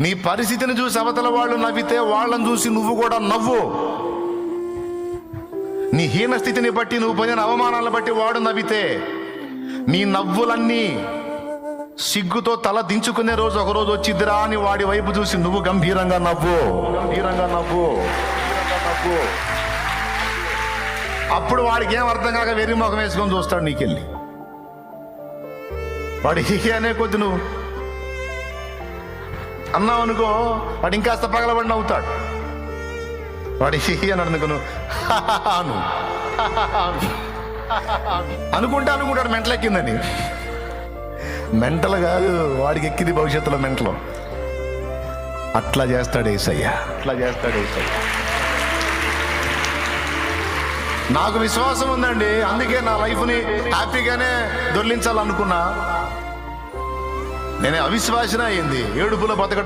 నీ పరిస్థితిని చూసి అవతల వాళ్ళు నవ్వితే వాళ్ళని చూసి నువ్వు కూడా నవ్వు. నీ హీన స్థితిని బట్టి నువ్వు పొందిన అవమానాలను బట్టి వాడు నవ్వితే నీ నవ్వులన్నీ సిగ్గుతో తల దించుకునే రోజు ఒకరోజు వచ్చిద్దిరా అని వాడి వైపు చూసి నువ్వు గంభీరంగా నవ్వు. అప్పుడు వాడికి ఏం అర్థం కాక వెర్రి ముఖం వేసుకొని చూస్తాడు నీకెళ్ళి. వాడి హీహి అనే కొద్ది నువ్వు అన్నావు అనుకో, వాడు ఇంకాస్త పగలబడి నవ్వుతాడు. వాడి హీహి అని అనుకును అనుకుంటాడు మెంటల్ ఎక్కిందని. మెంటల్ కాదు, వాడికి ఎక్కింది భవిష్యత్తులో మెంటలు. అట్లా చేస్తాడు యేసయ్య. నాకు విశ్వాసం ఉందండి, అందుకే నా లైఫ్ని హ్యాపీగానే దొర్లించాలనుకున్నా. నేనే అవిశ్వాసన అయింది ఏడుపులో బతకడానికి.